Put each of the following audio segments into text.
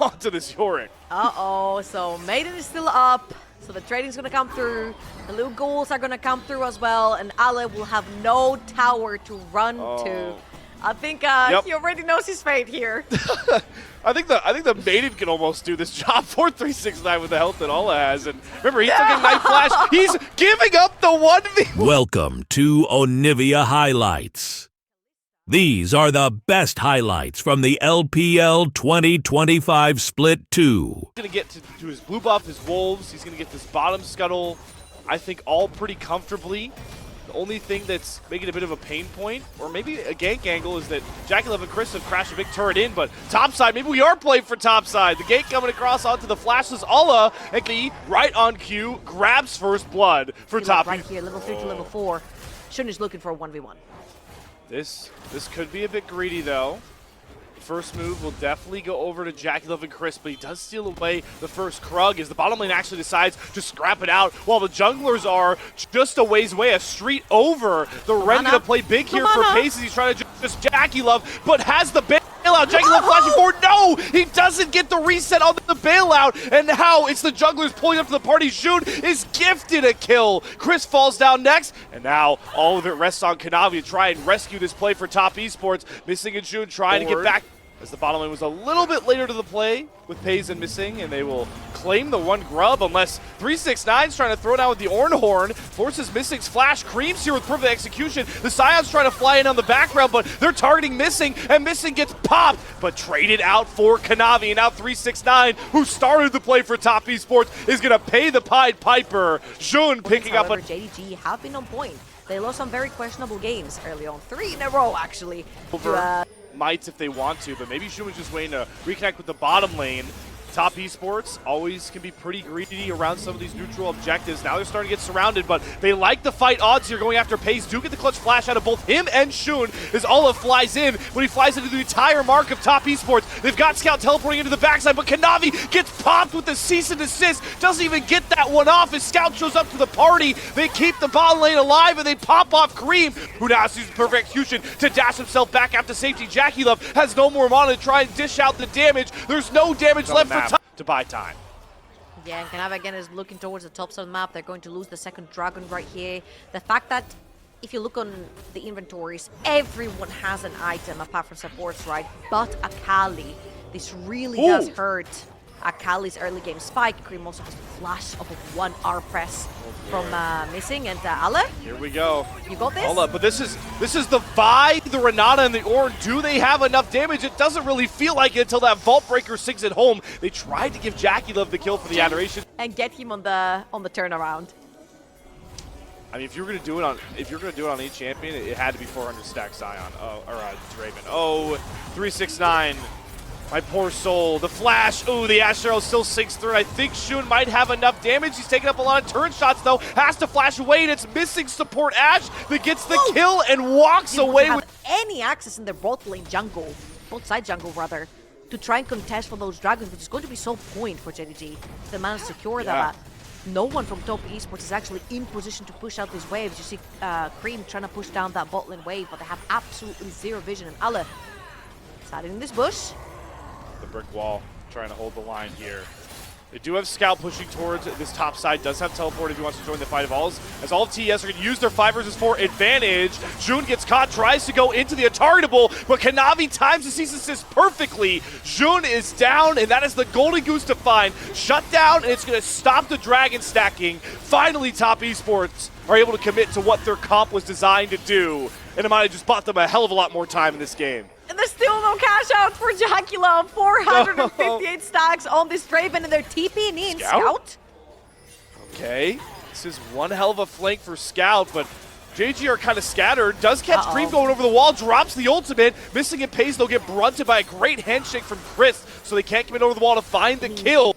onto this Yorick. Uh-oh, so Maiden is still up. So the trading's gonna come through. The little goals are gonna come through as well. And Ale will have no tower to run to. I think he already knows his fate here. I think the Maiden can almost do this job for 369 with the health that Ala has. And remember, he took a Night Flash. He's giving up the 1v1. Welcome to Onivia Highlights. These are the best highlights from the LPL 2025 Split 2. He's going to get to his blue buff, his wolves. He's going to get this bottom scuttle, I think, all pretty comfortably. The only thing that's making a bit of a pain point, or maybe a gank angle, is that JDG and Chris have crashed a big turret in, but topside, maybe we are playing for topside. The gank coming across onto the flashless Ala, and the right on cue, grabs first blood for top. Right here, level 3 to level 4. Shun is looking for a 1v1. This could be a bit greedy, though. First move will definitely go over to JDG and Chris, but he does steal away the first Krug as the bottom lane actually decides to scrap it out, while the junglers are just a ways away, a street over. They're ready to play big here for Pace as he's trying to just JDG, but has the bailout. JDG flashing forward. No! He doesn't get the reset on the bailout, and now it's the junglers pulling up to the party. June is gifted a kill. Chris falls down next, and now all of it rests on Kanavi to try and rescue this play for Top Esports. Missing and June trying to get back, as the bottom lane was a little bit later to the play with Paze and Missing, and they will claim the one grub unless 369's trying to throw down with the Ornhorn, forces Missing's flash, creeps here with perfect execution. The Scion's trying to fly in on the background, but they're targeting Missing, and Missing gets popped, but traded out for Kanavi, and now 369, who started the play for Top Esports, is gonna pay the Pied Piper. Jun picking up a... JDG have been on point. They lost some very questionable games early on, 3 in a row actually. Might if they want to, but maybe Shu was just waiting to reconnect with the bottom lane. Top Esports always can be pretty greedy around some of these neutral objectives. Now they're starting to get surrounded, but they like the fight odds here going after Pace. Do get the clutch flash out of both him and Shun as Olive flies in. When he flies into the entire mark of Top Esports, they've got Scout teleporting into the backside, but Kanavi gets popped with the cease and desist. Doesn't even get that one off as Scout shows up to the party. They keep the bottom lane alive, and they pop off Cream, who now sees perfect execution to dash himself back after safety. JDG has no more mana to try and dish out the damage. There's no damage left for Top to buy time. Yeah, and Kanavi again is looking towards the top side of the map. They're going to lose the second dragon right here. The fact that if you look on the inventories, everyone has an item apart from supports, right? But Akali. This really does hurt Akali's early game spike. Cream also has a flash of a 1R press from Missing, and Ale. Here we go. You got this? Hold up, but this is the Vi, the Renata, and the Ornn. Do they have enough damage? It doesn't really feel like it until that Vault Breaker sings it home. They tried to give JDG the kill for the adoration and get him on the turnaround. I mean, if you're gonna do it on each champion, it had to be 400 stack Scion, or Draven. Oh, 369. My poor soul. The flash. Ooh, the Ash Arrow still sinks through. I think Shun might have enough damage. He's taking up a lot of turret shots, though. Has to flash away, and it's Missing support Ash that gets the kill and walks away with any access in their both side jungle rather, to try and contest for those dragons, which is going to be so point for JDG. They managed to secure that. No one from Top Esports is actually in position to push out these waves. You see Cream trying to push down that bot lane wave, but they have absolutely zero vision. And Ale sitting in this bush. The brick wall, trying to hold the line here. They do have Scout pushing towards this top side, does have teleport if he wants to join the fight of alls, as all of TES are going to use their 5 versus 4 advantage. June gets caught, tries to go into the untargetable, but Kanavi times the cease and desist perfectly. June is down, and that is the golden goose to find. Shut down, and it's going to stop the dragon stacking. Finally, Top Esports are able to commit to what their comp was designed to do, and it might have just bought them a hell of a lot more time in this game. And there's still no cash out for JDG. 458 stacks on this Draven, and they're TPing in. Scout? Okay. This is one hell of a flank for Scout, but JDG are kind of scattered. Does catch Cream going over the wall, drops the ultimate. Missing in Pace, they'll get brunted by a great handshake from Chris, so they can't commit over the wall to find the kill.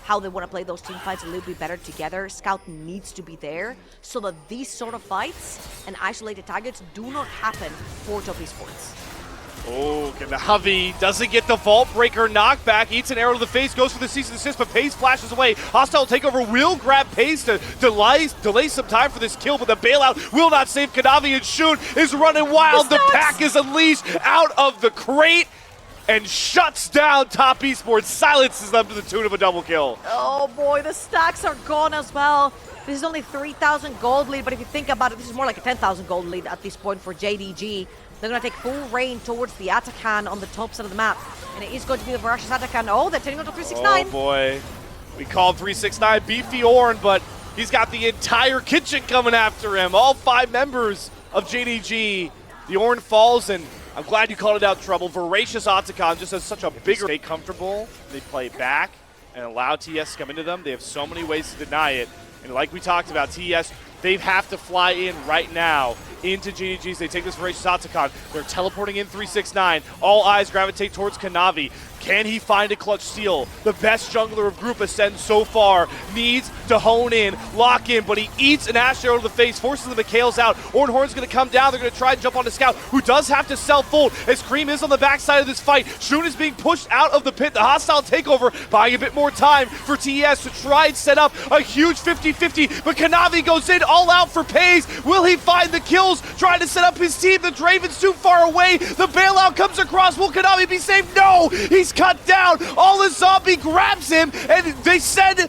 How they want to play those team fights a little bit better together. Scout needs to be there so that these sort of fights and isolated targets do not happen for Top Esports. Oh, Kanavi doesn't get the Vault Breaker knockback. Eats an arrow to the face, goes for the cease and desist, but Pace flashes away. Hostile takeover will grab Pace to delay some time for this kill, but the bailout will not save Kanavi, and Shun is running wild. The pack is unleashed out of the crate. and shuts down Top Esports, silences them to the tune of a double kill. Oh boy, the stacks are gone as well. This is only 3,000 gold lead, but if you think about it, this is more like a 10,000 gold lead at this point for JDG. They're going to take full reign towards the Atakan on the top side of the map. And it is going to be the Voracious Atakan. Oh, they're turning on to 369. Oh boy. We called 369 Beefy Orn, but he's got the entire kitchen coming after him. All 5 members of JDG. The Orn falls, and I'm glad you called it out, Trouble. Voracious Atakan just has such a bigger... Stay comfortable. They play back and allow TES to come into them. They have so many ways to deny it. And like we talked about, TES, they have to fly in right now into JDGs. They take this Voracious Atakan. They're teleporting in 369. All eyes gravitate towards Kanavi. Can he find a clutch steal? The best jungler of Group Ascend so far needs to hone in, lock in, but he eats an Ash Arrow to the face, forces the Mikhails out. Ornhorn's going to come down. They're going to try and jump on the Scout, who does have to self-fold as Cream is on the backside of this fight. Shun is being pushed out of the pit. The hostile takeover, buying a bit more time for TES to try and set up a huge 50-50, but Kanavi goes in all out for Pays. Will he find the kills? Trying to set up his team. The Draven's too far away. The bailout comes across. Will Kanavi be saved? No! He's cut down. All the zombie grabs him, and they send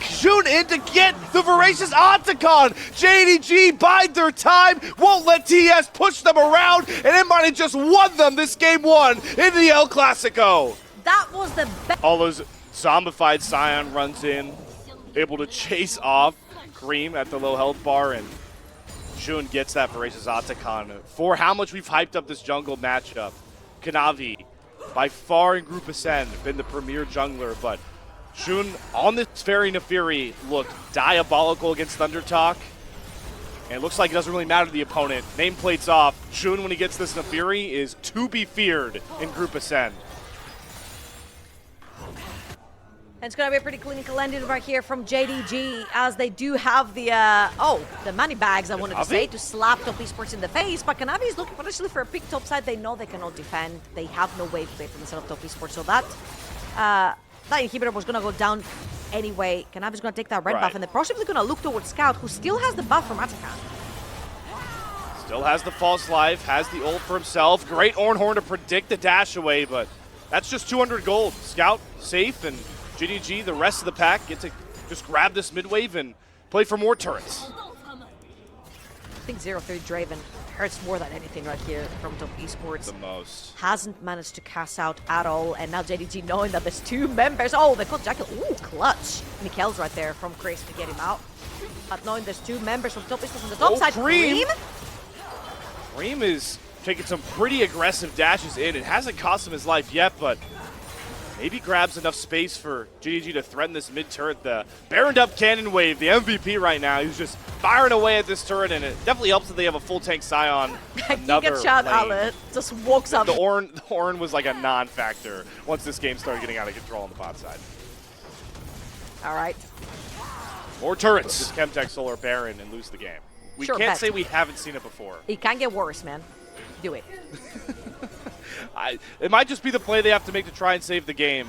Shun in to get the Voracious Atakan. JDG bide their time, won't let TES push them around, and it might have just won them this game 1 in the El Clasico. That was the best. All those zombified Scion runs in, able to chase off Cream at the low health bar, and Shun gets that Voracious Atakan. For how much we've hyped up this jungle matchup, Kanavi, by far in Group Ascend, been the premier jungler, but Shun on this Fairy Nefiri looked diabolical against Thundertalk. And it looks like it doesn't really matter to the opponent. Nameplate's off. Shun, when he gets this Nefiri, is to be feared in Group Ascend. And it's going to be a pretty clinical ending right here from JDG, as they do have the, the money bags, I wanted to say, to slap Top Esports in the face. But Kanavi is looking potentially for a pick top side. They know they cannot defend. They have no way to play from the side of Top Esports. So that inhibitor was going to go down anyway. Kanavi's going to take that red buff, and they're possibly going to look towards Scout, who still has the buff from Atakan. Still has the false life, has the ult for himself. Great Ornhorn to predict the dash away, but that's just 200 gold. Scout safe, and JDG, the rest of the pack, get to just grab this mid wave and play for more turrets. I think 0-3 Draven hurts more than anything right here from Top Esports. The most. Hasn't managed to cast out at all, and now JDG knowing that there's 2 members. Oh, they caught Jackal. Ooh, clutch. Mikhail's right there from Chris to get him out. But knowing there's 2 members from Top Esports on the top side. Cream! Cream is taking some pretty aggressive dashes in. It hasn't cost him his life yet, but maybe grabs enough space for JDG to threaten this mid turret. The Baroned up Cannon Wave, the MVP right now, he's just firing away at this turret, and it definitely helps that they have a full tank Scion. You get shot, Alan. Just walks up. The Ornn was like a non-factor once this game started getting out of control on the bot side. All right. More turrets. Just Chemtech Solar Baron and lose the game. We can't say we haven't seen it before. It can get worse, man. Do it. It might just be the play they have to make to try and save the game.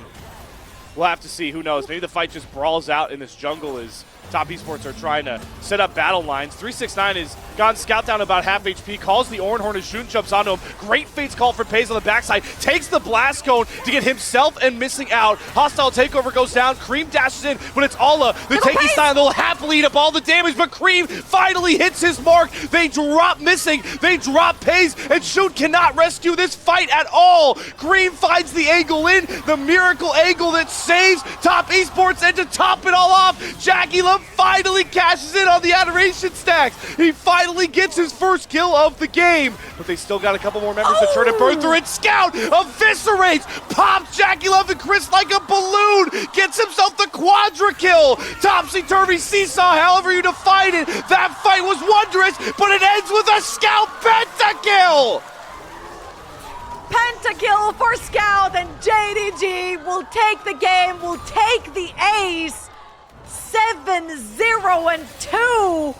We'll have to see. Who knows? Maybe the fight just brawls out in this jungle as Top Esports are trying to set up battle lines. 369 has gone Scout down about half HP, calls the Ornhorn as Shun jumps onto him. Great Fate's call for Pays on the backside, takes the Blast Cone to get himself and missing out. Hostile takeover goes down, Cream dashes in, but it's Alla, the taking style. They'll happily eat up all the damage, but Cream finally hits his mark. They drop missing, they drop Pays, and Shun cannot rescue this fight at all. Cream finds the angle in, the miracle angle that saves Top Esports, and to top it all off, Jackie Love finally cashes in on the adoration stacks. He finally gets his first kill of the game, but they still got a couple more members to turn and burn through it. Scout eviscerates, pops Jackie Love and Chris like a balloon, gets himself the quadra kill. Topsy-turvy seesaw, however you define it. That fight was wondrous, but it ends with a Scout pentakill. Pentakill for Scout, and JDG will take the game, will take the ace. 7-0-2.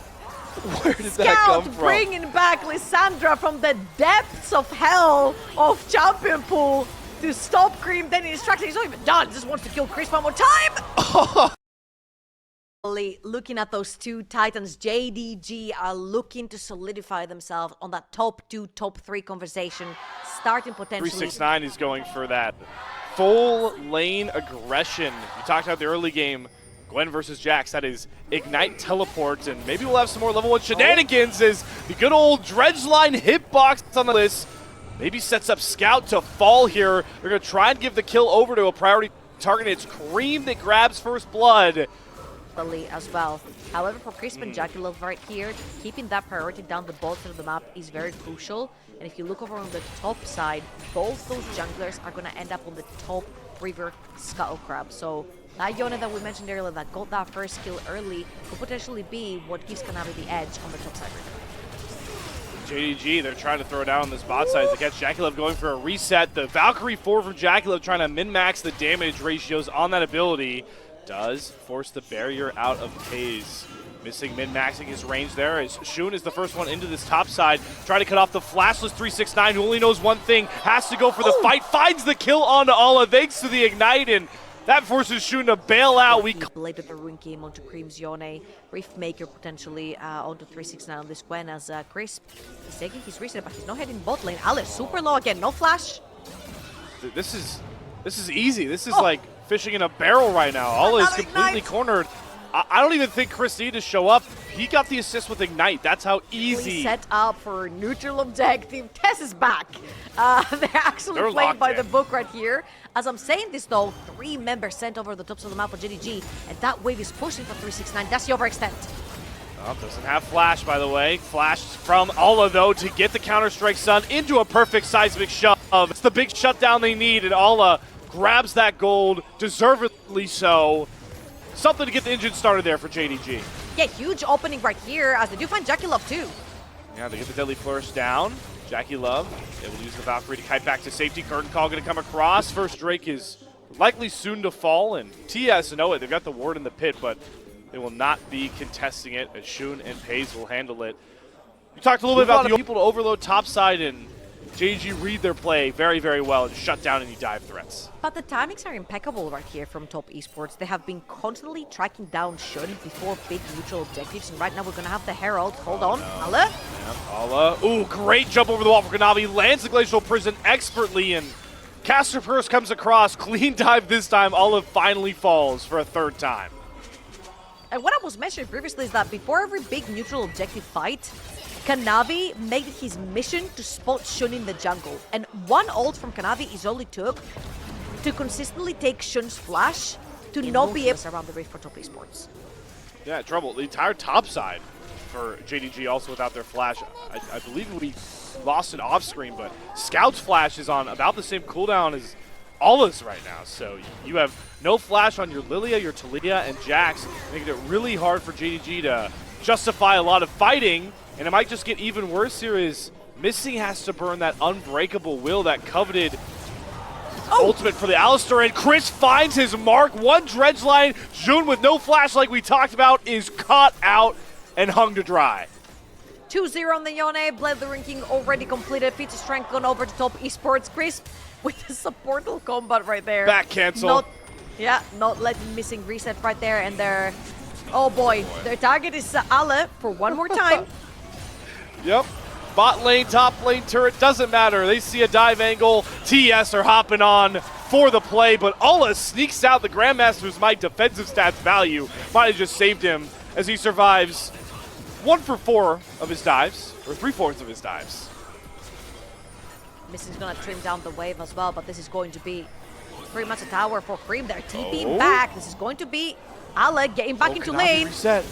Where did that come from? Scout bringing back Lissandra from the depths of hell of Champion Pool to stop Cream. Then he instructed, he's not even done, just wants to kill Chris one more time. Looking at those two titans, JDG are looking to solidify themselves on that top 2, top 3 conversation, starting potentially. 369 is going for that full lane aggression. You talked about the early game, Gwen versus Jax. That is Ignite Teleport, and maybe we'll have some more level 1 shenanigans as the good old Dredgeline hitbox on the list. Maybe sets up Scout to fall here. They're going to try and give the kill over to a priority target. It's Cream that grabs first blood. As well. However, for Crisp and JackeyLove right here, keeping that priority down the bottom of the map is very crucial. And if you look over on the top side, both those junglers are going to end up on the top river Scuttle Crab. So that Yone that we mentioned earlier that got that first kill early could potentially be what gives Kanavi the edge on the top side river. JDG, they're trying to throw down on this bot side to catch JackeyLove going for a reset. The Valkyrie 4 from JackeyLove trying to min-max the damage ratios on that ability. Does force the barrier out of TES. Missing min-maxing his range there as Shun is the first one into this top side. Trying to cut off the flashless 369 who only knows one thing. Has to go for the fight. Finds the kill onto Alla thanks to the Ignite, and that forces Shun to bail out. We bladed the Rune Game onto Cream's Yone. Riftmaker potentially onto 369 on this Gwen as Crisp is taking his reset, but he's not heading bot lane. Alla super low again, no flash. This is easy. This is like fishing in a barrel right now. Alla is completely cornered. I don't even think Chris needed to show up. He got the assist with Ignite. That's how easy. Set up for neutral objective. TES is back. They're actually playing by the book right here. As I'm saying this though, 3 members sent over the tops of the map for JDG, and that wave is pushing for 369. That's the overextend. Oh, doesn't have flash, by the way. Flash from Alla, though, to get the Counter-Strike Sun into a perfect seismic shove. It's the big shutdown they need, and Alla grabs that gold, deservedly so. Something to get the engine started there for JDG. Yeah, huge opening right here, as they do find JackeyLove too. Yeah, they get the Deadly Flourish down. JackeyLove, they will use the Valkyrie to kite back to safety. Curtain Call going to come across. First Drake is likely soon to fall, and TES know it. They've got the ward in the pit, but they will not be contesting it, as Shun and Paze will handle it. We talked a little bit about the people to overload topside, and JDG read their play very, very well and shut down any dive threats. But the timings are impeccable right here from Top Esports. They have been constantly tracking down Shun before big neutral objectives, and right now we're going to have the Herald. Hold on, Alla. Yeah, Alla. Ooh, great jump over the wall for Kanavi. Lands the Glacial Prison expertly, and Caster Purse comes across. Clean dive this time. Alla finally falls for a 3rd time. And what I was mentioning previously is that before every big neutral objective fight, Kanavi made it his mission to spot Shun in the jungle. And one ult from Kanavi is all it took to consistently take Shun's flash to not be able around the rift for Top Esports. Yeah, trouble. The entire top side for JDG also without their flash. I believe we lost it off screen, but Scout's flash is on about the same cooldown as Alla's right now. So you have no flash on your Lilia, your Talia, and Jax, making it really hard for JDG to justify a lot of fighting. And it might just get even worse here is Missing has to burn that unbreakable will, that coveted ultimate for the Alistar, and Chris finds his mark. One dredge line. Jun with no flash like we talked about is caught out and hung to dry. 2-0 on the Yone. Bled the ranking already completed. Pizza Strength gone over to Top Esports. Chris with the supportal combat right there. Back cancel. Not letting Missing reset right there, and they're, oh boy, their target is Alla for one more time. Yep. Bot lane, top lane turret, doesn't matter. They see a dive angle. TES are hopping on for the play, but Alla sneaks out. The Grandmaster's Might defensive stats value might have just saved him as he survives 1 for 4 of his dives, or 3/4 of his dives. Missing's gonna trim down the wave as well, but this is going to be pretty much a tower for Cream. They're TPing back. This is going to be Alla getting back into Kanavi lane. Reset.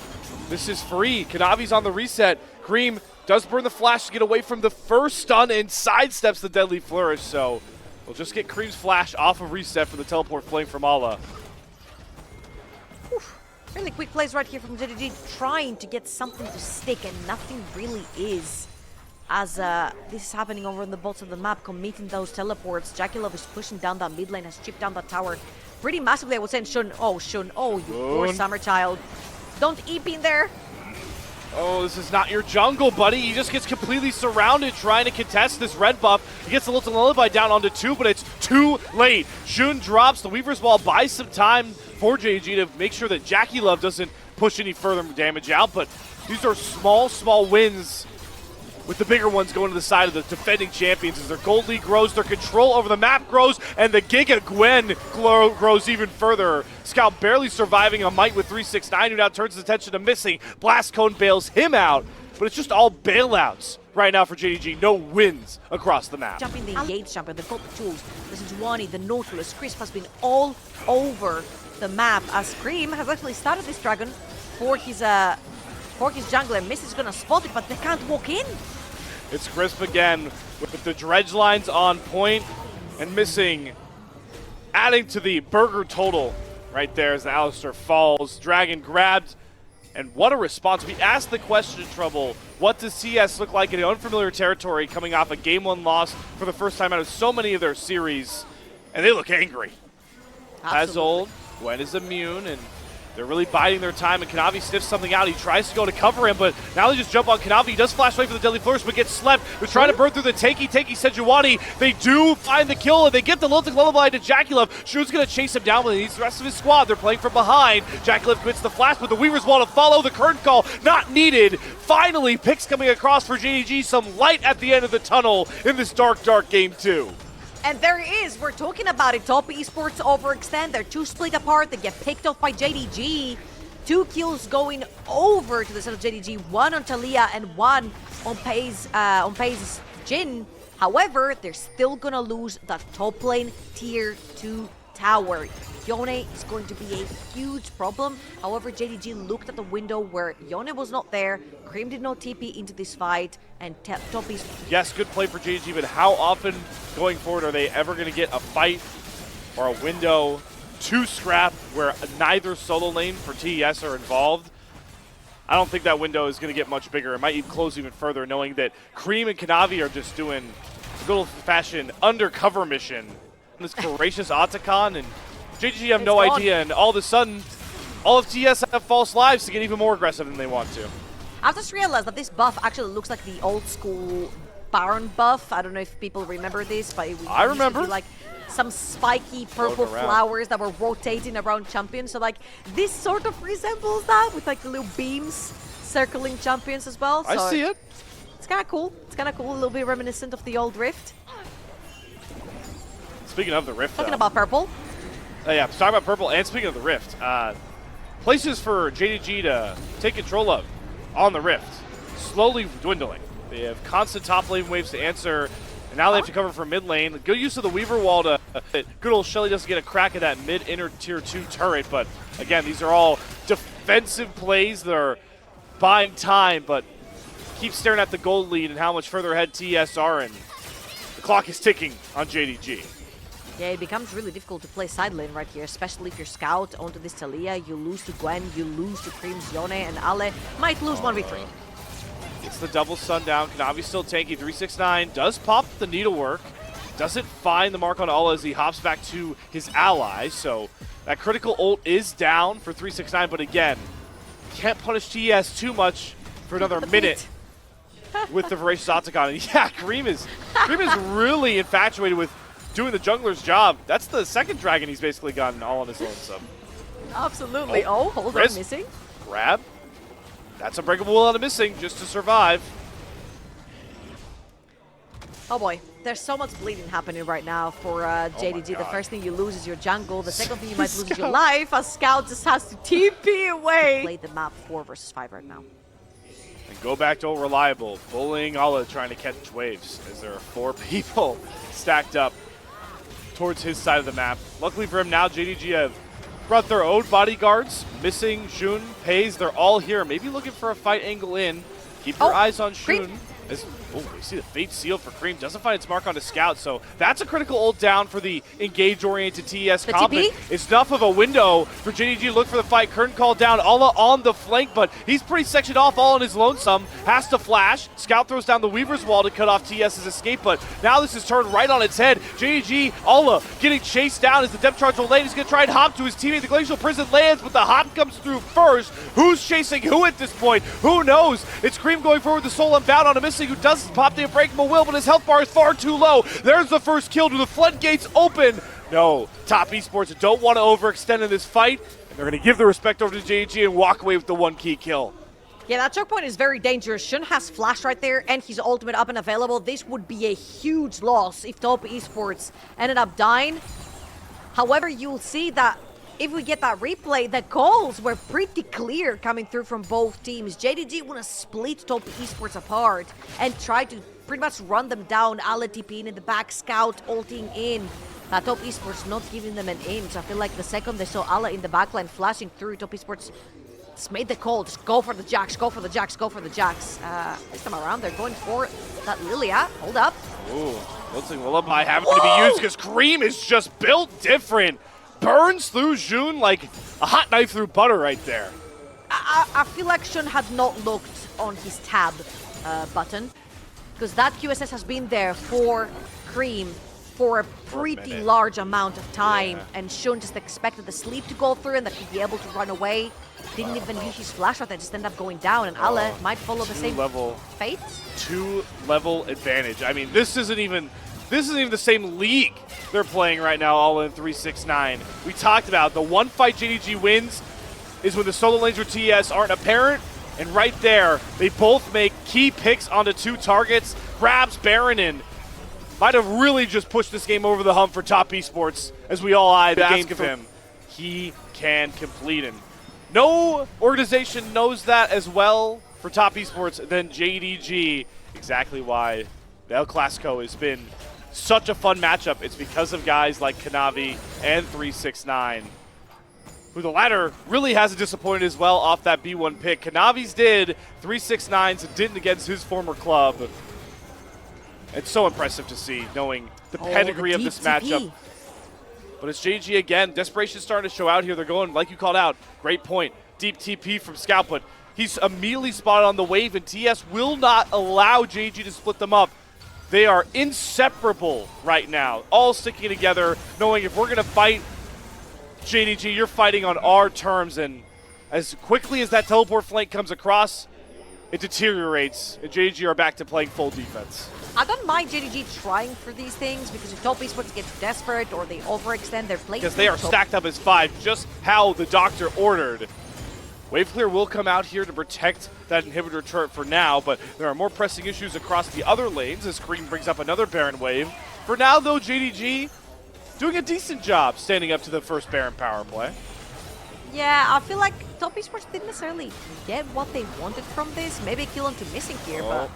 This is free. Kanavi's on the reset. Cream does burn the flash to get away from the first stun and sidesteps the Deadly Flourish, so we'll just get Cream's flash off of reset for the teleport flame from Alla. Really quick plays right here from JDG, trying to get something to stick, and nothing really is. As this is happening over in the bottom of the map, committing those teleports. JackeyLove is pushing down that mid lane, has chipped down that tower pretty massively, I would say. And Shun, oh, you poor summer child. Don't EP in there. Oh, this is not your jungle, buddy. He just gets completely surrounded trying to contest this red buff. He gets a little lullaby down onto 2, but it's too late. Shun drops. The Weaver's Ball buys some time for JDG to make sure that JackeyLove doesn't push any further damage out, but these are small wins with the bigger ones going to the side of the defending champions as their gold lead grows, their control over the map grows, and the Giga Gwen grows even further. Scout barely surviving a Might with 369, who now turns his attention to missing. Blast Cone bails him out, but it's just all bailouts right now for JDG. No wins across the map. Jumping the engaged jumper, they've got the tools. This is Juani, the Nautilus. Crisp has been all over the map as Cream has actually started this dragon for his jungler. Mist is gonna spot it, but they can't walk in. It's Crisp again with the dredge lines on point and missing, adding to the burger total right there as Alistair falls. Dragon grabbed, and what a response. We asked the question in Trouble, what does TES look like in unfamiliar territory coming off a Game 1 loss for the first time out of so many of their series? And they look angry. As old, Gwen is immune, and they're really biding their time, and Kanavi sniffs something out. He tries to go to cover him, but now they just jump on Kanavi. He does flash away for the Deadly Flourish, but gets slept. They're trying to burn through the Tanky Sejuani. They do find the kill, and they get the Lilting Lullaby to Jackulov. Shun's going to chase him down, but he needs the rest of his squad. They're playing from behind. Jackulov quits the flash, but the Weaver's Wall to follow. The curtain call, not needed. Finally, picks coming across for JDG. Some light at the end of the tunnel in this dark Game 2. And there it is. We're talking about it. Top Esports overextend. They're two split apart. They get picked off by JDG. 2 kills going over to the side of JDG. 1 on Talia and 1 on Paze's Jhin. However, they're still gonna lose the top lane tier 2 tower. Yone is going to be a huge problem. However, JDG looked at the window where Yone was not there. Cream did not TP into this fight, and top is... Yes, good play for JDG, but how often going forward are they ever going to get a fight or a window to scrap where neither solo lane for TES are involved? I don't think that window is going to get much bigger. It might even close even further, knowing that Cream and Kanavi are just doing a good old-fashioned undercover mission. This Voracious Otacon, and JDG have no idea, and all of a sudden, all of TES have false lives to get even more aggressive than they want to. I've just realized that this buff actually looks like the old school Baron buff. I don't know if people remember this, but I remember. Like some spiky purple flowers that were rotating around champions. So like this sort of resembles that with like the little beams circling champions as well. So I see it. It's kind of cool. It's kind of cool. A little bit reminiscent of the old Rift. Speaking of the Rift, Talking about purple. Yeah, talking about purple, and speaking of the Rift, places for JDG to take control of on the Rift, slowly dwindling. They have constant top lane waves to answer, and now they have to cover for mid lane. Good use of the Weaver Wall to good old Shelly doesn't get a crack at that mid-inner tier 2 turret, but again, these are all defensive plays that are buying time, but keep staring at the gold lead and how much further ahead TES are, and the clock is ticking on JDG. Yeah, it becomes really difficult to play side lane right here, especially if you're Scout onto this Talia. You lose to Gwen, you lose to Cream's Yone, and Ale might lose 1v3. It's the double sundown. Kanavi still tanky. 369 does pop the needlework. Doesn't find the mark on Ala as he hops back to his ally. So that critical ult is down for 369, but again, can't punish TES too much for another minute with the Voracious Otacon. And yeah, Cream is really infatuated with doing the jungler's job. That's the second dragon he's basically gotten all on his own. So. Absolutely. Oh, hold on, missing. Grab. That's a breakable will out of missing just to survive. Oh boy, there's so much bleeding happening right now for JDG. The first thing you lose is your jungle. The second thing you might lose is your life. A Scout just has to TP away. Play the map 4 versus 5 right now. And go back to Reliable, bullying Ala, trying to catch waves as there are 4 people stacked up towards his side of the map. Luckily for him now, JDG have brought their own bodyguards. Missing Shun, Paze, they're all here. Maybe looking for a fight angle in. Keep your eyes on Shun. Oh, we see the Fate Seal for Cream. Doesn't find its mark on the Scout, so that's a critical ult down for the engage-oriented TES comp. It's enough of a window for JDG to look for the fight. Curtain call down, Ala on the flank, but he's pretty sectioned off all on his lonesome. Has to flash. Scout throws down the Weaver's Wall to cut off TES's escape, but now this is turned right on its head. JDG, Ala getting chased down as the depth charge will land. He's going to try and hop to his teammate. The Glacial Prison lands, but the hop comes through first. Who's chasing who at this point? Who knows? It's Cream going forward with the Soul Unbound on a missing who does pop the Unbreakable Will, but his health bar is far too low. There's the first kill. Do the floodgates open No, Top Esports don't want to overextend in this fight. They're going to give the respect over to JDG and walk away with the 1 key kill. Yeah, that choke point is very dangerous. Shun has flash right there and his ultimate up and available. This would be a huge loss if Top Esports ended up dying. However, you'll see that if we get that replay, the goals were pretty clear coming through from both teams. JDG want to split Top Esports apart and try to pretty much run them down. Ale TPing in the back, Scout ulting in. Top Esports not giving them an inch. I feel like the second they saw Ale in the backline flashing through, Top Esports just made the call. Just go for the Jax, go for the Jax, go for the Jax. This time around, they're going for that Lilia. Hold up. Ooh, looks like Lullaby having to be used because Cream is just built different. Burns through Jun like a hot knife through butter right there. I feel like Shun had not looked on his tab button because that QSS has been there for Cream for a pretty large amount of time, and Shun just expected the sleep to go through and that he'd be able to run away. Didn't even use his flash right there, just ended up going down, and Ale might follow the same fate. 2-level advantage. I mean, this isn't even the same league they're playing right now, all in 3-6-9. We talked about the one fight JDG wins is when the solo lanes or TES aren't apparent, and right there, they both make key picks onto 2 targets, grabs Baron in. Might have really just pushed this game over the hump for Top Esports, as we all eyed the ask of him. He can complete him. No organization knows that as well for Top Esports than JDG. Exactly why the El Clasico has been such a fun matchup. It's because of guys like Kanavi and 3-6-9, who the latter really hasn't disappointed as well off that B1 pick. Kanavi's did, 3-6-9's didn't against his former club. It's so impressive to see, knowing the pedigree of this matchup. But it's JDG again. Desperation starting to show out here. They're going, like you called out, great point. Deep TP from Scout, but he's immediately spotted on the wave, and TS will not allow JDG to split them up. They are inseparable right now, all sticking together, knowing if we're going to fight JDG, you're fighting on our terms. And as quickly as that teleport flank comes across, it deteriorates, and JDG are back to playing full defense. I don't mind JDG trying for these things, because if Top Esports gets desperate or they overextend their play, because they are stacked up as 5, just how the doctor ordered. Wave clear will come out here to protect that inhibitor turret for now, but there are more pressing issues across the other lanes as Cream brings up another Baron wave. For now, though, JDG doing a decent job standing up to the first Baron power play. Yeah, I feel like Top Esports didn't necessarily get what they wanted from this. Maybe kill them to missing here, but...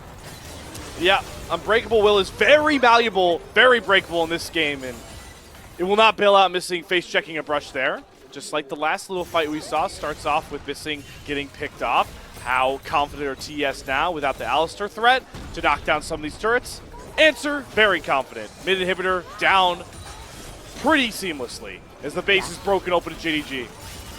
Yeah, Unbreakable Will is very valuable, very breakable in this game, and it will not bail out Missing face checking a brush there. Just like the last little fight we saw, starts off with Missing getting picked off. How confident are TS now without the Alistar threat to knock down some of these turrets? Answer, very confident. Mid inhibitor down pretty seamlessly as the base is broken open to JDG.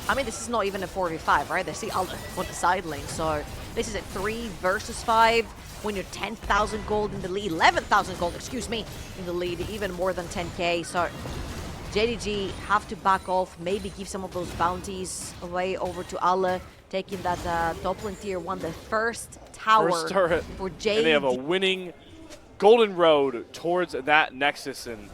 I mean, this is not even a 4v5, right? They see on the side lane, so this is a 3 versus 5. When you're 10,000 gold in the lead, 11,000 gold, excuse me, in the lead, even more than 10k. So JDG have to back off, maybe give some of those bounties away over to Ale, taking that top lane tier 1, the first tower for JDG. And they have a winning golden road towards that Nexus, and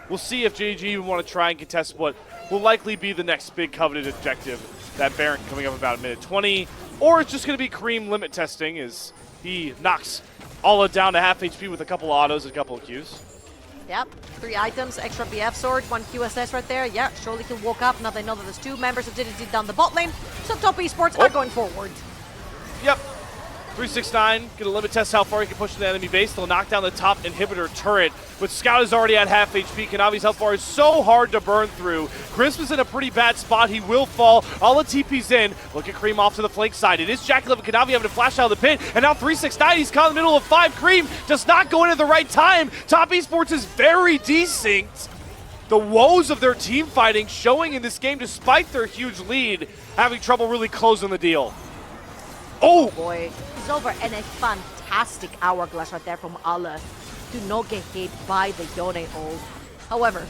we'll see if JDG even want to try and contest what will likely be the next big coveted objective, that Baron coming up about a minute 20, or it's just going to be Cream limit testing as he knocks Ala down to half HP with a couple autos and a couple of Qs. Yep, 3 items, extra BF sword, 1 QSS right there. Yeah, surely he'll walk up. Now they know that there's 2 members of JDG down the bot lane, so Top Esports are going forward. Yep. 3-6-9, gonna limit test how far he can push the enemy base. They'll knock down the top inhibitor turret, but Scout is already at half HP. Kanavi's health bar is so hard to burn through. Crisp is in a pretty bad spot. He will fall. All the TP's in. Look at Cream off to the flank side. It is JDG and Kanavi having to flash out of the pit, and now 3-6-9, he's caught in the middle of 5. Cream does not go in at the right time. Top Esports is very desynced. The woes of their team fighting showing in this game despite their huge lead, having trouble really closing the deal. Oh boy, it's over, and a fantastic hourglass right there from Ale to not get hit by the Yone ult. However,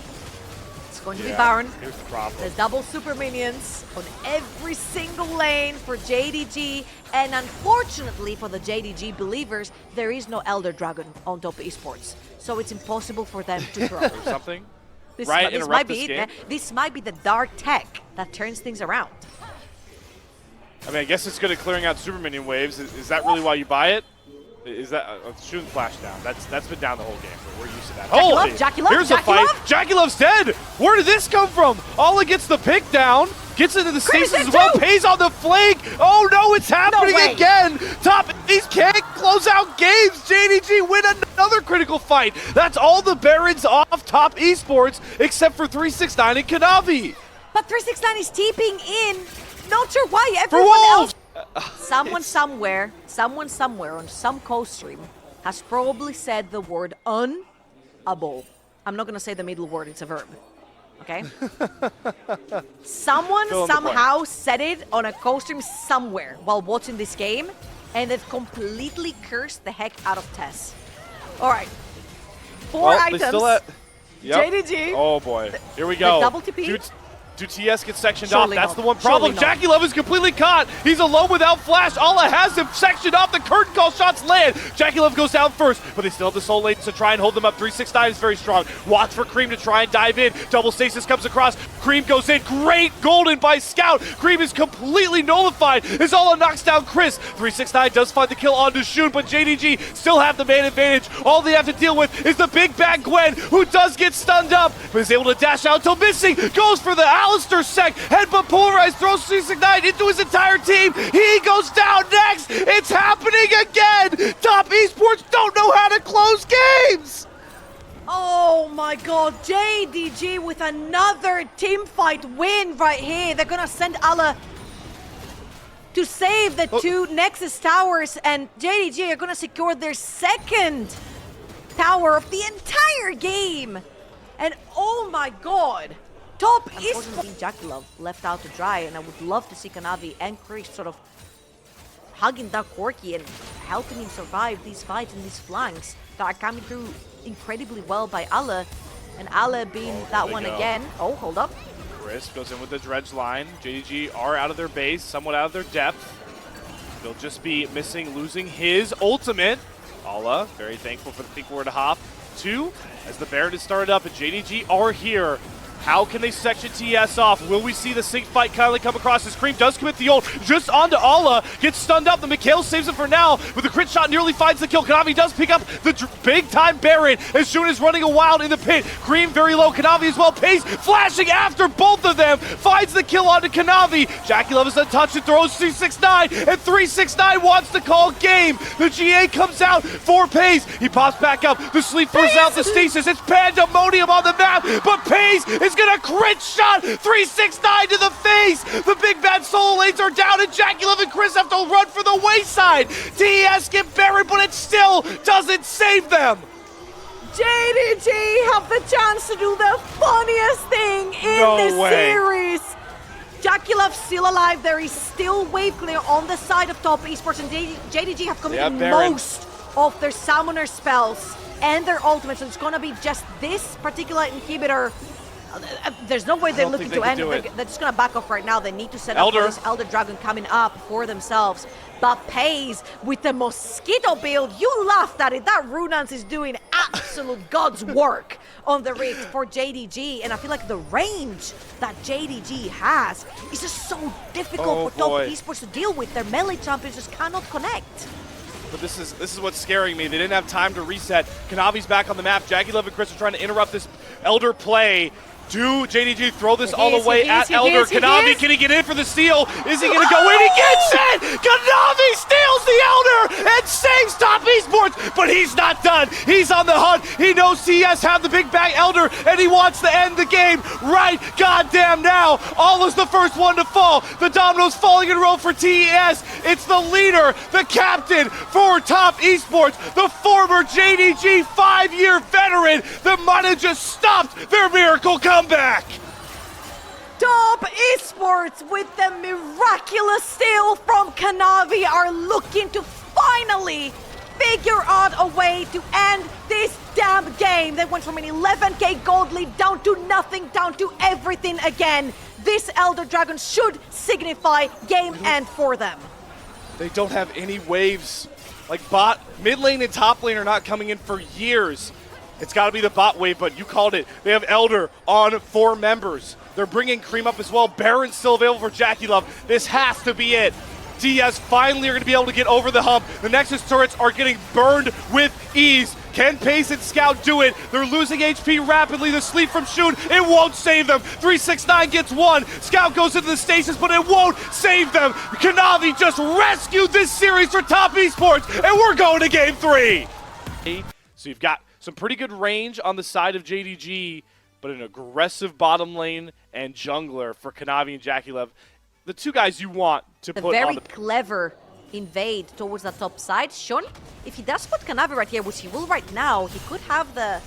it's going to be Baron. Here's the problem. There's double super minions on every single lane for JDG, and unfortunately for the JDG believers, there is no Elder Dragon on Top Esports, so it's impossible for them to throw. Something? This right? This Interrupt might this be it, game. man. This might be the dark tech that turns things around. I mean, I guess it's good at clearing out super minion waves. Is that really why you buy it? Is that shooting flash down? That's been down the whole game. We're used to that. Holy! Jackie Love, Here's a fight. Jackie Love's dead. Where did this come from? Alla gets the pick down. Gets into the stasis as well. Pays on the flank. Oh no, it's happening again. Top East can't close out games. JDG win another critical fight. That's all the Barons off Top Esports except for 369 and Kanavi. But 369 is TPing in. Not sure why. Everyone else. Someone somewhere on some co-stream has probably said the word unable. I'm not going to say the middle word, it's a verb. Okay? Someone somehow said it on a co-stream somewhere while watching this game, and they've completely cursed the heck out of TES. All right. 4 items. JDG. Oh boy. Here we go. Double TP. Do TS get sectioned Surely off? That's not. the one problem. Surely not. Jackie Love is completely caught. He's alone without flash. Alla has him sectioned off. The curtain call shots land. Jackie Love goes down first, but they still have the soul lanes to try and hold them up. 369 is very strong. Watch for Cream to try and dive in. Double stasis comes across. Cream goes in. Great golden by Scout. Cream is completely nullified as Alla knocks down Chris. 369 does find the kill on Dashun, but JDG still have the man advantage. All they have to deal with is the big bad Gwen, who does get stunned up, but is able to dash out until missing. Goes for the Alistair sec. Headbutt polarized, throws 369 into his entire team. He goes down next. It's happening again. Top Esports don't know how to close games. Oh my god, JDG with another teamfight win right here. They're gonna send Alla to save the two Nexus towers, and JDG are gonna secure their second tower of the entire game. And oh my god, Top Esports. Jackie Love left out to dry, and I would love to see Kanavi and Chris sort of hugging that Corky and helping him survive these fights and these flanks that are coming through incredibly well by Alla, and Alla being that one again. Oh, hold up. Chris goes in with the dredge line. JDG are out of their base, somewhat out of their depth. They'll just be losing his ultimate. Alla, very thankful for the pink word to hop. 2, as the Baron is started up, and JDG are here. How can they section TES off? Will we see the sync fight kindly come across as Cream does commit the ult just onto Alla, gets stunned up. The Mikhail saves it for now, but the crit shot nearly finds the kill. Kanavi does pick up the big time Baron as Shun is running a wild in the pit. Cream very low, Kanavi as well. Pace flashing after both of them, finds the kill onto Kanavi. Jackie Love is untouched and throws 369, and 369 wants to call game. The GA comes out for Pace. He pops back up, the sleep forces out the stasis. It's pandemonium on the map, but Pace is gonna crit shot 369 to the face. The big bad solo lanes are down, and Jackie Love and Chris have to run for the wayside. TES get buried, but it still doesn't save them. JDG have the chance to do the funniest thing in this series. Jackie Love still alive. There is still wave clear on the side of Top Esports, and JDG have committed most of their summoner spells and their ultimates. So it's gonna be just this particular inhibitor. There's no way they're looking to end it. They're just gonna back off right now. They need to set up for this Elder Dragon coming up for themselves. But Pays with the Mosquito build, you laughed at it. That Runans is doing absolute God's work on the Rift for JDG. And I feel like the range that JDG has is just so difficult for Top Esports to deal with. Their melee champions just cannot connect. But this is what's scaring me. They didn't have time to reset. Kanavi's back on the map. Jackie Love and Chris are trying to interrupt this Elder play. Do JDG throw this all the way at Elder? Kanavi, can he get in for the steal? Is he going to go in? He gets it! Kanavi steals the Elder and saves Top Esports, but he's not done. He's on the hunt. He knows TES have the big bag Elder, and he wants to end the game right goddamn now. Alla's the first one to fall. The dominoes falling in a row for TES. It's the leader, the captain for Top Esports, the former JDG 5-year veteran that might have just stopped their miracle comeback. Top Esports with the miraculous steal from Kanavi are looking to finally figure out a way to end this damn game. They went from an 11k gold lead down to nothing, down to everything again. This Elder Dragon should signify game end for them. They don't have any waves. Like bot, mid lane and top lane are not coming in for years. It's got to be the bot wave, but you called it. They have Elder on 4 members. They're bringing Cream up as well. Baron's still available for Jackie Love. This has to be it. TES finally are going to be able to get over the hump. The Nexus turrets are getting burned with ease. Can Pace and Scout do it? They're losing HP rapidly. The sleep from Shun, it won't save them. 369 gets 1. Scout goes into the stasis, but it won't save them. Kanavi just rescued this series for Top Esports, and we're going to Game 3. So you've got some pretty good range on the side of JDG, but an aggressive bottom lane and jungler for Kanavi and Jackie Love. The 2 guys you want to put very on the clever invade towards the top side. Shun, if he does put Kanavi right here, which he will right now, he could have the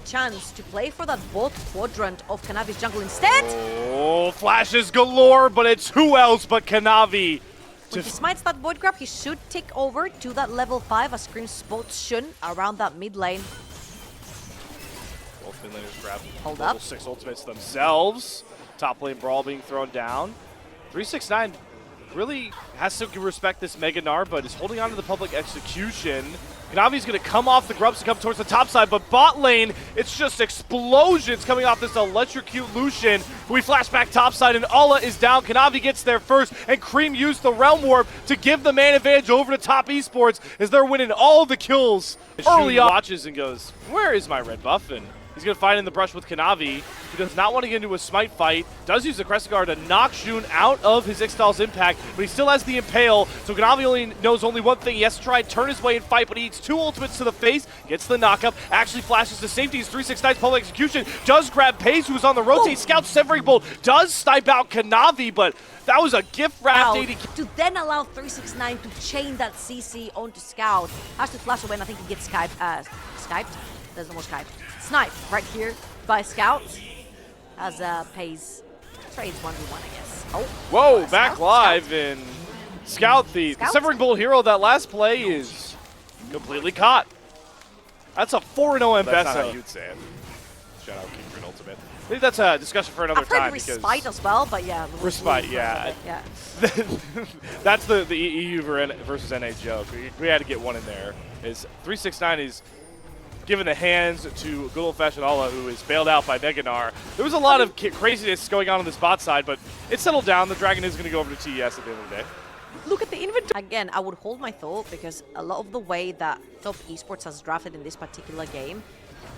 chance to play for that bot quadrant of Kanavi's jungle instead. Oh, flashes galore, but it's who else but Kanavi. When he smites that void grab, he should tick over to that level 5 as Scream spots Shun around that mid lane. Both mid laners grab Hold level up. 6 ultimates themselves. Top lane brawl being thrown down. 369 really has to respect this Mega Gnar, but is holding on to the public execution. Kanavi's going to come off the grubs to come towards the top side, but bot lane, it's just explosions coming off this electrocute Lucian. We flash back top side, and Alla is down. Kanavi gets there first, and Cream used the Realm Warp to give the man advantage over to Top Esports as they're winning all the kills early on. Watches and goes, where is my red buff? And he's going to find in the brush with Kanavi, who does not want to get into a smite fight. Does use the Crescent Guard to knock Shun out of his Ixtal's impact, but he still has the Impale, so Kanavi only knows one thing. He has to try and turn his way and fight, but he eats 2 ultimates to the face, gets the knockup, actually flashes to safety. His 369's public execution does grab Pace, who's on the rotate. Scout Severing Bolt does snipe out Kanavi, but that was a gift wrap. To then allow 369 to chain that CC onto Scout. Has to flash away, and I think he gets Skyped? There's no more Skype. Sniped right here by Scout as Pace trades 1v1, I guess. Oh, whoa, back live, and Scout, the Severing Bolt hero, that last play is completely caught. That's a 4-0 Mbessa. That's not how you'd say it. Shout out King Green Ultimate. I think that's a discussion for another time. Respite as well, but yeah. Respite, yeah. Yeah. That's the EU versus NA joke. We had to get one in there. Is 369 is giving the hands to good old-fashioned Alla, who is bailed out by Mega Gnar. There was a lot of craziness going on this bot side, but it settled down. The Dragon is going to go over to TES at the end of the day. Look at the inventory. Again, I would hold my thought because a lot of the way that Top Esports has drafted in this particular game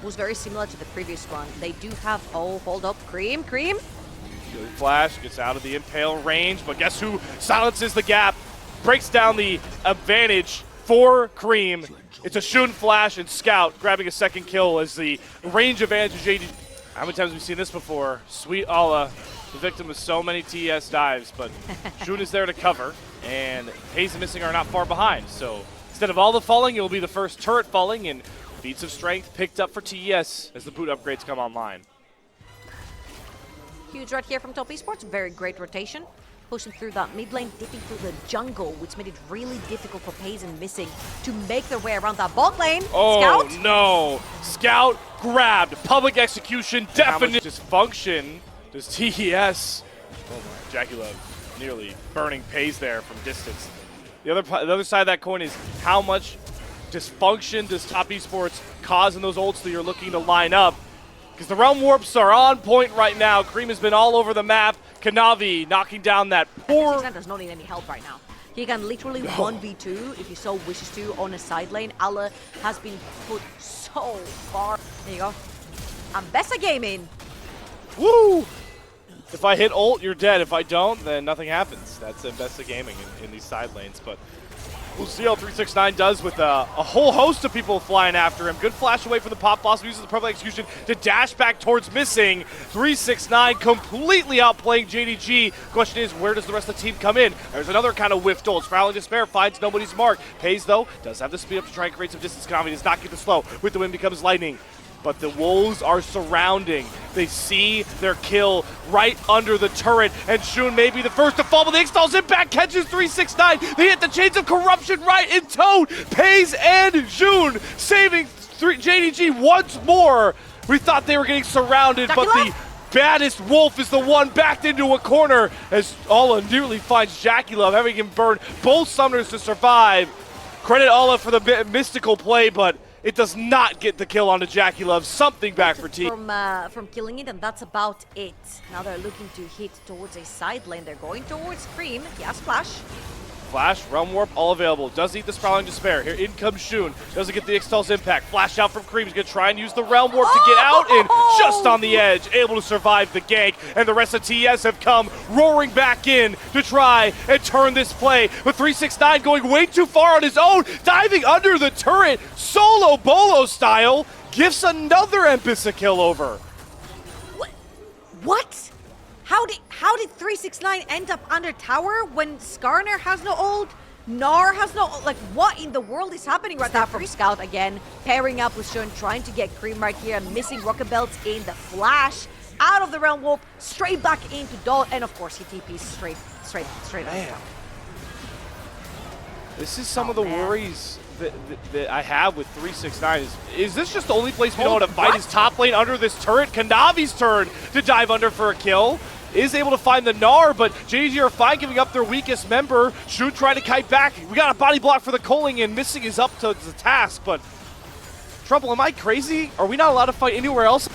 was very similar to the previous one. They do have, oh, hold up, Cream. Flash gets out of the Impale range, but guess who silences the gap, breaks down the advantage for Cream. It's a Shun flash and Scout grabbing a second kill as the range advantage of JD. How many times have we seen this before? Sweet Alla, the victim of so many TES dives, but Shun is there to cover, and Pace and Missing are not far behind. So instead of all the falling, it will be the first turret falling, and feats of strength picked up for TES as the boot upgrades come online. Huge right here from Top Esports, very great rotation. Pushing through that mid lane, dipping through the jungle, which made it really difficult for Pace and Missing to make their way around that bot lane. Oh, Scout? no. Scout grabbed. Public execution, definite dysfunction. Does TES? Oh, my. Jackie Love nearly burning Pace there from distance. The other side of that coin is how much dysfunction does Top Esports cause in those ults that you're looking to line up? Because the Realm Warps are on point right now. Cream has been all over the map. Kanavi knocking down that poor... does not need any help right now. He can literally 1v2 if he so wishes to on a side lane. Alla has been put so far. There you go. Mbessa Gaming. Woo! If I hit ult, you're dead. If I don't, then nothing happens. That's Mbessa Gaming in these side lanes. But we'll see how 369 does with a whole host of people flying after him. Good flash away from the pop boss. Uses the perfect execution to dash back towards Missing. 369 completely outplaying JDG. Question is, where does the rest of the team come in? There's another kind of whiffed ult. Frowling Despair finds nobody's mark. Pace, though, does have the speed up to try and create some distance. Kanavi does not get the slow. With the wind becomes lightning. But the Wolves are surrounding. They see their kill right under the turret, and Shun may be the first to fall, but the Ixtal's impact catches 369. They hit the Chains of Corruption right in tow. Pace and Shun saving JDG once more. We thought they were getting surrounded, but the baddest wolf is the one backed into a corner as Alla nearly finds Jackie Love, having him burn both summoners to survive. Credit Alla for the mystical play, but It does not get the kill onto Jackie Love. Something back for T. From killing it, and that's about it. Now they're looking to hit towards a side lane. They're going towards Cream. He has flash. Flash, Realm Warp, all available. Does eat the Sprouting Despair. Here in comes Shun. Doesn't get the Expel's impact. Flash out from Cream. He's going to try and use the Realm Warp to get out, and just on the edge, able to survive the gank. And the rest of TES have come roaring back in to try and turn this play. But 369 going way too far on his own, diving under the turret, solo bolo style, gifts another Empis a kill over. What? How did 369 end up under tower when Skarner has no ult? Gnar has no ult? Like, what in the world is happening right now? From Scout again, pairing up with Shun, trying to get Cream right here, missing Rocket Belts in the flash, out of the Realm Warp, straight back into Dot, and of course he TPs straight up. Man. This is some of the worries that I have with 369. Is this just the only place we know how to fight his top lane under this turret? Kanavi's turn to dive under for a kill. Is able to find the Gnar, but JDG are fine giving up their weakest member. Shun trying to kite back. We got a body block for the Culling, and missing is up to the task, but Trouble, am I crazy? Are we not allowed to fight anywhere else?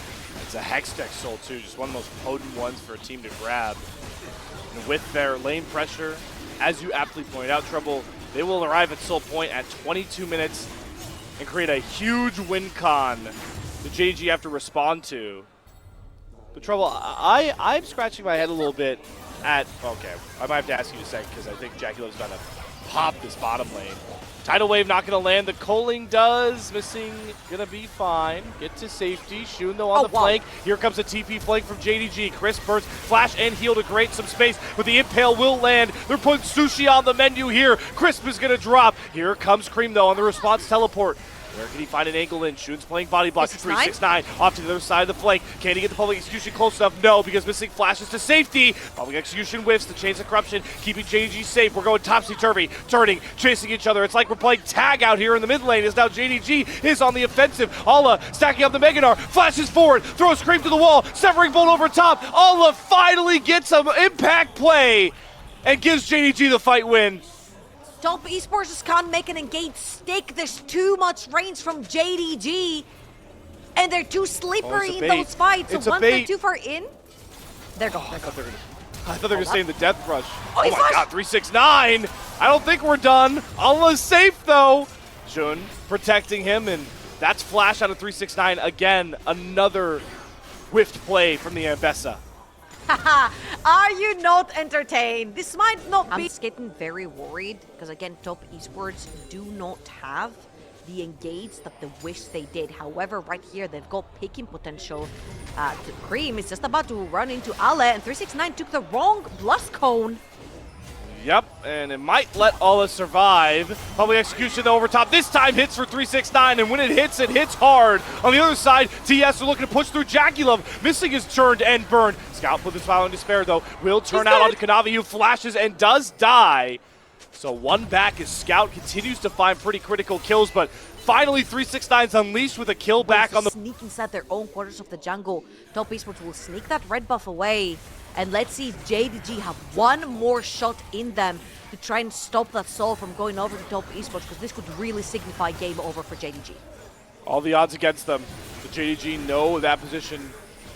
It's a Hextech Soul too, just one of the most potent ones for a team to grab. And with their lane pressure, as you aptly pointed out, Trouble, they will arrive at Soul Point at 22 minutes and create a huge win con that JDG have to respond to. But Trouble, I'm scratching my head a little bit at, okay, I might have to ask you a second because I think Jackie Love's gonna pop this bottom lane. Tidal Wave not gonna land, the Culling does, missing, gonna be fine. Get to safety, Shun though on the flank. Here comes a TP flank from JDG. Chris bursts, flash and heal to create some space, but the Impale will land. They're putting Sushi on the menu here. Crisp is gonna drop. Here comes Cream though on the response teleport. Where can he find an angle in? Shun's playing body block. 369 off to the other side of the flank. Can he get the public execution close enough? No, because missing flashes to safety. Public execution whiffs the Chains of Corruption, keeping JDG safe. We're going topsy-turvy, turning, chasing each other. It's like we're playing tag out here in the mid lane as now JDG is on the offensive. Alla stacking up the Mega Gnar, flashes forward, throws Scream to the wall, severing bolt over top. Alla finally gets some impact play and gives JDG the fight win. Top Esports just can't make an engaged stick. There's too much range from JDG. And they're too slippery in those fights. So once they're too far in, they're gone. I thought they were going to stay in the Death Rush. Oh my god, 369! I don't think we're done. Allah's safe though. Shun protecting him, and that's flash out of 369. Again, another whiffed play from the Ambessa. Are you not entertained? This might not be. I'm getting very worried because again, Top Esports do not have the engage that they wish they did. However, right here they've got picking potential. To Cream is just about to run into Ale, and 369 took the wrong blast cone. Yep, and it might let Alla survive. Public execution though over top. This time hits for 369, and when it hits hard. On the other side, TES are looking to push through Jackie Love. Missing his turn to end burn. Scout with his Violent Despair though. Will turn out onto Kanavi, who flashes and does die. So one back as Scout continues to find pretty critical kills, but finally 369's unleashed with a kill back on the sneak inside their own quarters of the jungle. Top Esports will sneak that red buff away. And let's see if JDG have one more shot in them to try and stop that Soul from going over to Top Esports, because this could really signify game over for JDG. All the odds against them. The JDG know that position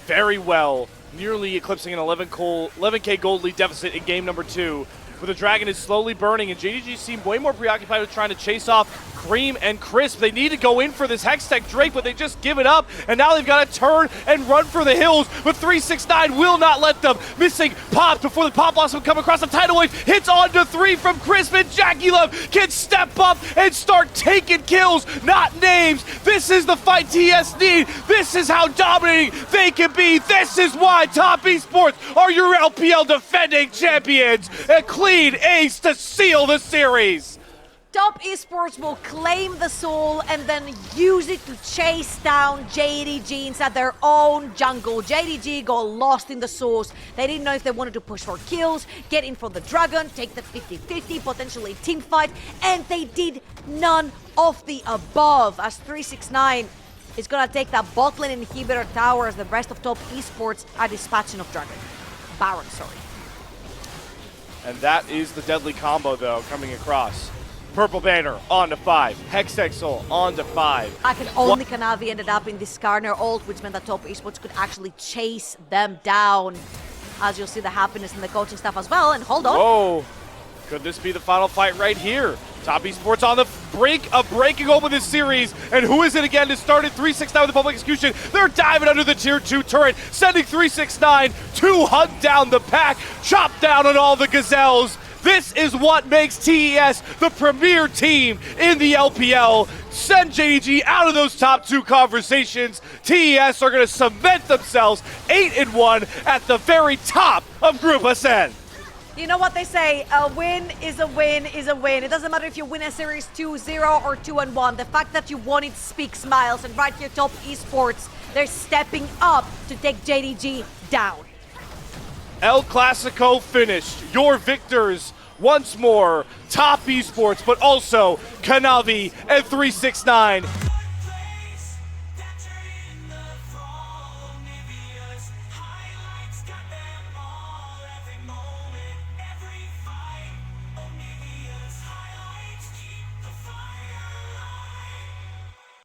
very well, nearly eclipsing an 11K gold lead deficit in game number 2. Where the Dragon is slowly burning, and JDG seem way more preoccupied with trying to chase off Cream and Crisp. They need to go in for this Hextech Drake, but they just give it up, and now they've got to turn and run for the hills, but 369 will not let them. Missing Pop before the Pop Blossom come across the Tidal Wave, hits onto 3 from Crisp, and Jackie Love can step up and start taking kills, not names. This is the fight TS need. This is how dominating they can be. This is why Top Esports are your LPL defending champions. A clean ace to seal the series. Top Esports will claim the Soul and then use it to chase down JDG inside their own jungle. JDG got lost in the Souls. They didn't know if they wanted to push for kills, get in for the Dragon, take the 50-50, potentially team fight, and they did none of the above, as 369 is gonna take that bot lane inhibitor tower as the rest of Top Esports are dispatching of Dragon. Baron, sorry. And that is the deadly combo, though, coming across. Purple Banner on to 5. Hextexel on to 5. I can only Kanavi ended up in this Skarner ult, which meant that Top Esports could actually chase them down. As you'll see the happiness and the coaching staff as well. And hold on. Whoa. Could this be the final fight right here? Top Esports on the brink of breaking open this series. And who is it again to start it? 369 with the public execution. They're diving under the tier 2 turret, sending 369 to hunt down the pack, chop down on all the gazelles. This is what makes TES the premier team in the LPL. Send JDG out of those top 2 conversations. TES are going to cement themselves 8-1 at the very top of Group Ascent. You know what they say, a win is a win is a win. It doesn't matter if you win a series 2-0 or 2-1. The fact that you won it speaks miles. And right here, Top Esports, they're stepping up to take JDG down. El Clasico finished. Your victors once more, Top Esports, but also Kanavi and 369.